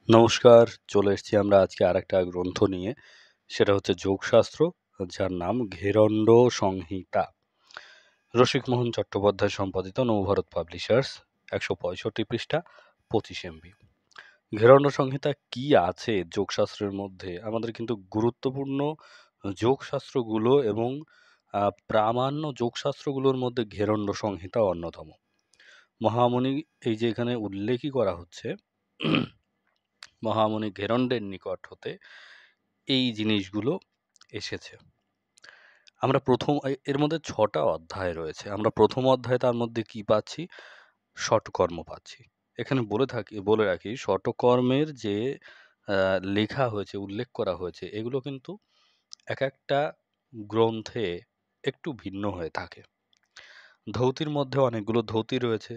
নমস্কার, চলে এসেছি আমরা আজকে আরেকটা গ্রন্থ নিয়ে। সেটা হচ্ছে যোগশাস্ত্র, যার নাম ঘেরণ্ড সংহিতা। রসিকমোহন চট্টোপাধ্যায় সম্পাদিত নবভারত পাবলিশার্স, ১৬৫ পৃষ্ঠা, ২৫ MB। ঘেরণ্ড সংহিতা কি আছে যোগশাস্ত্রের মধ্যে? আমাদের কিন্তু গুরুত্বপূর্ণ যোগশাস্ত্রগুলো এবং প্রামাণ্য যোগশাস্ত্রগুলোর মধ্যে ঘেরণ্ড সংহিতা অন্যতম। মহামুনি, এই যে এখানে উল্লেখই করা হচ্ছে, মহামুনি ঘেরণ্ডের নিকট হতে এই জিনিসগুলো এসেছে। আমরা এর মধ্যে ৬টা অধ্যায় রয়েছে। আমরা প্রথম অধ্যায়ে তার মধ্যে কি পাচ্ছি? ষটকর্ম পাচ্ছি। এখানে বলে রাখি, ষটকর্মের যে লেখা হয়েছে, উল্লেখ করা হয়েছে, এগুলো কিন্তু এক একটা গ্রন্থে একটু ভিন্ন হয়ে থাকে। ধৌতির মধ্যে অনেকগুলো ধৌতি রয়েছে,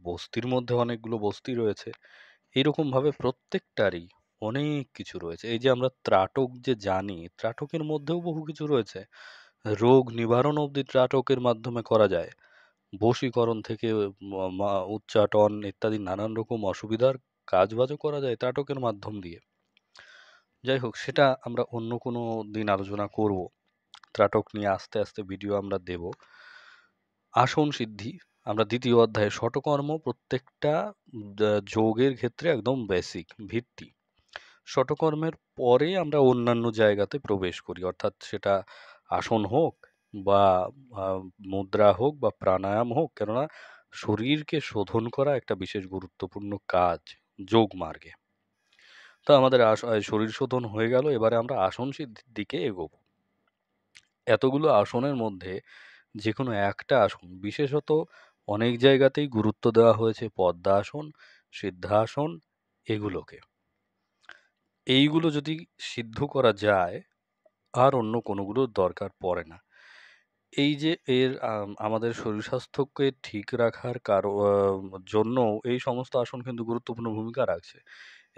বস্তির মধ্যে অনেকগুলো বস্তি রয়েছে। এইরকমভাবে প্রত্যেকটারই অনেক কিছু রয়েছে। এই যে আমরা ত্রাটক যে জানি, ত্রাটকের মধ্যেও বহু কিছু রয়েছে। রোগ নিবারণ অবধি ত্রাটকের মাধ্যমে করা যায়। বশীকরণ থেকে উচ্চাটন ইত্যাদি নানান রকম অসুবিধার কাজবাজও করা যায় ত্রাটকের মাধ্যম দিয়ে। যাই হোক, সেটা আমরা অন্য কোনো দিন আলোচনা করব। ত্রাটক নিয়ে আস্তে আস্তে ভিডিও আমরা দেব। আসন সিদ্ধি, আমরা দ্বিতীয় অধ্যায়ে ষটকর্ম প্রত্যেকটা যোগের ক্ষেত্রে একদম বেসিক ভিত্তি। ষটকর্মের পরে আমরা অন্যান্য জায়গাতে প্রবেশ করি, অর্থাৎ সেটা আসন হোক বা মুদ্রা হোক বা প্রাণায়াম হোক, কেননা শরীরকে শোধন করা একটা বিশেষ গুরুত্বপূর্ণ কাজ যোগ মার্গে। তো আমাদের শরীর শোধন হয়ে গেল, এবারে আমরা আসন সিদ্ধির দিকে এগোবো। এতগুলো আসনের মধ্যে যে কোনো একটা আসন, বিশেষত অনেক জায়গাতেই গুরুত্ব দেওয়া হয়েছে পদ্মাসন, সিদ্ধাসন, এগুলোকে। এইগুলো যদি সিদ্ধ করা যায়, আর অন্য কোনোগুলোর দরকার পড়ে না। এই যে আমাদের শরীর স্বাস্থ্যকে ঠিক রাখার জন্য এই সমস্ত আসন কিন্তু গুরুত্বপূর্ণ ভূমিকা রাখছে।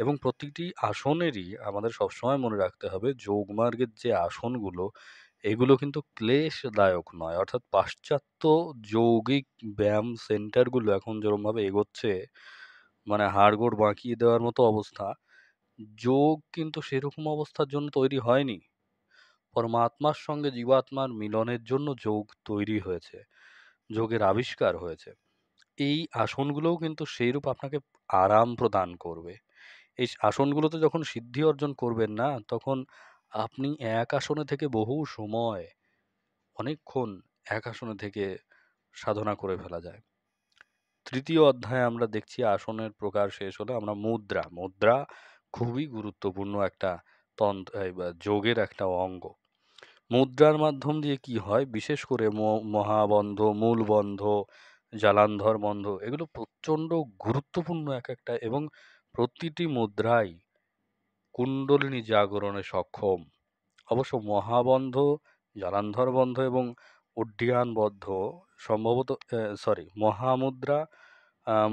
এবং প্রতিটি আসনেরই আমাদের সবসময় মনে রাখতে হবে, যোগমার্গের যে আসনগুলো, এগুলো কিন্তু ক্লেশদায়ক নয়। অর্থাৎ পাশ্চাত্য যৌগিক ব্যায়াম সেন্টারগুলো এখন যেরকমভাবে এগোচ্ছে, মানে হাড়গোড় বাঁকিয়ে দেওয়ার মতো অবস্থা, যোগ কিন্তু সেরকম অবস্থার জন্য তৈরি হয়নি। পরমাত্মার সঙ্গে জীবাত্মার মিলনের জন্য যোগ তৈরি হয়েছে, যোগের আবিষ্কার হয়েছে। এই আসনগুলোও কিন্তু সেইরূপ আপনাকে আরাম প্রদান করবে। এই আসনগুলোতে যখন সিদ্ধি অর্জন করবেন না, তখন আপনি এক আসনে থেকে বহু সময়, অনেকক্ষণ এক আসনে থেকে সাধনা করে ফেলা যায়। তৃতীয় অধ্যায়ে আমরা দেখছি আসনের প্রকার শেষ হলে আমরা মুদ্রা খুবই গুরুত্বপূর্ণ একটা যোগের একটা অঙ্গ। মুদ্রার মাধ্যম দিয়ে কি হয়, বিশেষ করে মহাবন্ধ, মূলবন্ধ, জালান্ধর বন্ধ, এগুলো প্রচণ্ড গুরুত্বপূর্ণ এক একটা, এবং প্রতিটি মুদ্রাই কুণ্ডলিনী জাগরণে সক্ষম। অবশ্য মহাবন্ধ, জালান্ধর বন্ধ এবং উড্ডীয়ান বদ্ধ সম্ভবত, মহামুদ্রা,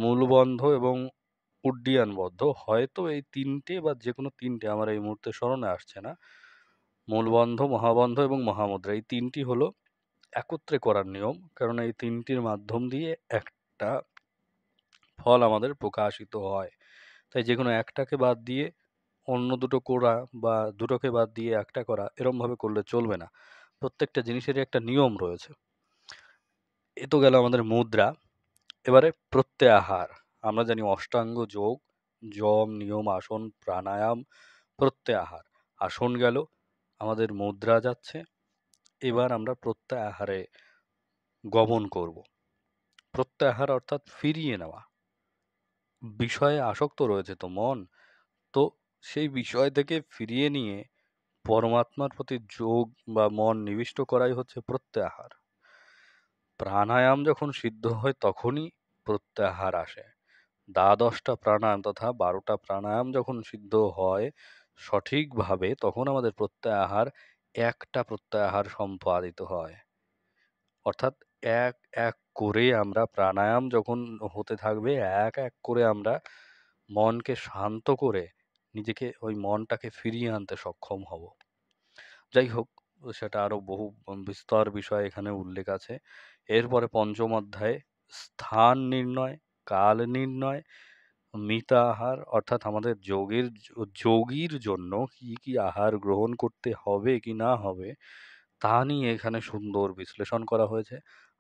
মূলবন্ধ এবং উড্ডীয়ান বদ্ধ, হয়তো এই তিনটে বা যে কোনো তিনটে, আমার এই মুহূর্তে স্মরণে আসছে না। মূলবন্ধ, মহাবন্ধ এবং মহামুদ্রা, এই তিনটি হলো একত্রে করার নিয়ম, কারণ এই তিনটির মাধ্যম দিয়ে একটা ফল আমাদের প্রকাশিত হয়। তাই যে কোনো একটাকে বাদ দিয়ে অন্য দুটো করা, বা দুটোকে বাদ দিয়ে একটা করা, এরমভাবে করলে চলবে না। প্রত্যেকটা জিনিসেরই একটা নিয়ম রয়েছে। এ তো গেল আমাদের মুদ্রা। এবারে প্রত্যাহার। আমরা জানি অষ্টাঙ্গ যোগ, যম, নিয়ম, আসন, প্রাণায়াম, প্রত্যাহার। আসন গেল, আমাদের মুদ্রা যাচ্ছে। এবার আমরা প্রত্যাহারে গমন করব। প্রত্যাহার অর্থাৎ ফিরিয়ে নেওয়া। বিষয়ে আসক্ত রয়েছে তো মন, তো সেই বিষয় থেকে ফিরিয়ে নিয়ে পরমাত্মার প্রতি যোগ বা মন নিবিষ্ট করাই হচ্ছে প্রত্যাহার। প্রাণায়াম যখন সিদ্ধ হয় তখনই প্রত্যাহার আসে। দ্বাদশটা প্রাণায়াম তথা 12টা প্রাণায়াম যখন সিদ্ধ হয় সঠিকভাবে, তখন আমাদের একটা প্রত্যাহার সম্পাদিত হয়। অর্থাৎ এক এক করে আমরা প্রাণায়াম যখন হতে থাকবে, এক এক করে আমরা মনকে শান্ত করে নিজেকে, ওই মনটাকে ফিরিয়ে আনতে সক্ষম হব। যাই হোক, সেটা আরো বহু বিস্তর বিষয় এখানে উল্লেখ আছে। এরপরে পঞ্চম অধ্যায়ে স্থান নির্ণয়, কাল নির্ণয়, মিতাহার অর্থাৎ আমাদের যোগীর জন্য কি, কি আহার গ্রহণ করতে হবে কি না হবে তা নিয়ে এখানে সুন্দর বিশ্লেষণ করা হয়েছে।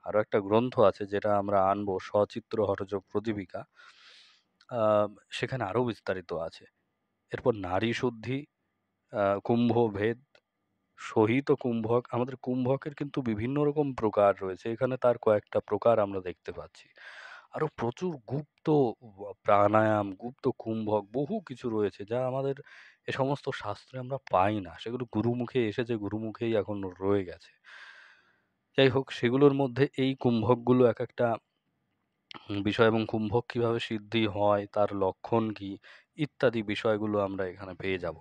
আরো একটা গ্রন্থ আছে যেটা আমরা আনবো, সচিত্র হঠযোগ প্রদীপিকা। সেখানে আরো বিস্তারিত আছে। এরপর নারী শুদ্ধি, কুম্ভভেদ, সহিত কুম্ভক। আমাদের কুম্ভকের কিন্তু বিভিন্ন রকম প্রকার রয়েছে, এখানে তার কয়েকটা প্রকার আমরা দেখতে পাচ্ছি। আরো প্রচুর গুপ্ত প্রাণায়াম, গুপ্ত কুম্ভক বহু কিছু রয়েছে যা আমাদের এ সমস্ত শাস্ত্রে আমরা পাই না, সেগুলো গুরুমুখে এসেছে, গুরুমুখেই এখন রয়ে গেছে। যাই হোক, সেগুলোর মধ্যে এই কুম্ভকগুলো এক একটা বিষয়, এবং কুম্ভক কিভাবে সিদ্ধি হয়, তার লক্ষণ কি, ইত্যাদি বিষয়গুলো আমরা এখানে পেয়ে যাব।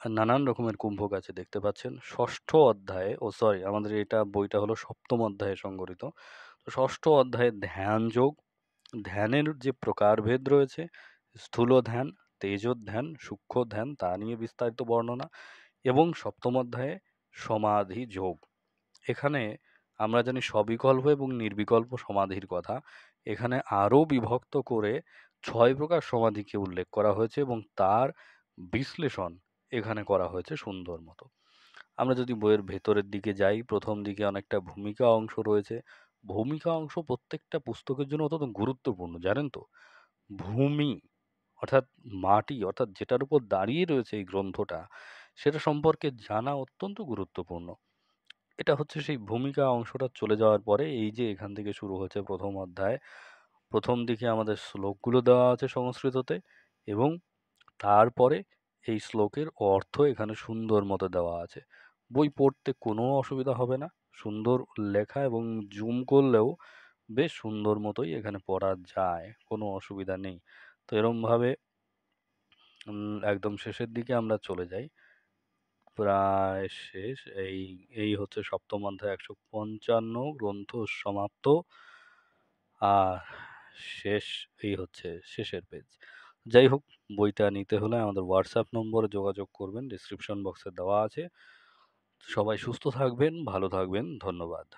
আর নানান রকমের কুম্ভক আছে দেখতে পাচ্ছেন। ষষ্ঠ অধ্যায়ে, সরি, আমাদের এটা বইটা হলো সপ্তম অধ্যায়ে সংগঠিত। তো ষষ্ঠ অধ্যায়ে ধ্যান যোগ, ধ্যানের যে প্রকারভেদ রয়েছে, স্থূল ধ্যান, তেজোধ্যান, সূক্ষ্ম ধ্যান, তা নিয়ে বিস্তারিত বর্ণনা। এবং সপ্তম অধ্যায়ে সমাধি যোগ। এখানে আমরা জানি সবিকল্প এবং নির্বিকল্প সমাধির কথা, এখানে আরও বিভক্ত করে 6 প্রকার সমাধিকে উল্লেখ করা হয়েছে এবং তার বিশ্লেষণ এখানে করা হয়েছে সুন্দর মতো। আমরা যদি বইয়ের ভেতরের দিকে যাই, প্রথম দিকে অনেকটা ভূমিকা অংশ রয়েছে। ভূমিকা অংশ প্রত্যেকটা পুস্তকের জন্য অত্যন্ত গুরুত্বপূর্ণ, জানেন তো? ভূমি অর্থাৎ মাটি, অর্থাৎ যেটার উপর দাঁড়িয়ে রয়েছে এই গ্রন্থটা, সেটা সম্পর্কে জানা অত্যন্ত গুরুত্বপূর্ণ। এটা হচ্ছে সেই ভূমিকা অংশটা চলে যাওয়ার পরে এই যে এখান থেকে শুরু হচ্ছে প্রথম অধ্যায়। প্রথম দিকে আমাদের শ্লোকগুলো দেওয়া আছে সংস্কৃততে, এবং তারপরে এই শ্লোকের অর্থ এখানে সুন্দর মতো দেওয়া আছে। বই পড়তে কোনো অসুবিধা হবে না, সুন্দর লেখা, এবং জুম করলেও বেশ সুন্দর মতোই এখানে পড়া যায়, কোনো অসুবিধা নেই। তো এরমভাবে একদম শেষের দিকে আমরা চলে যাই, প্রায় শেষ। এই এই হচ্ছে সপ্তম অধ্যায় 155 গ্রন্থ সমাপ্ত। আর শেষ, এই হচ্ছে শেষের পেজ। যাই হোক, বইটা নিতে হলে আমাদের হোয়াটসঅ্যাপ নম্বরে যোগাযোগ করবেন, ডিসক্রিপশন বক্সে দেওয়া আছে। সবাই সুস্থ থাকবেন, ভালো থাকবেন, ধন্যবাদ।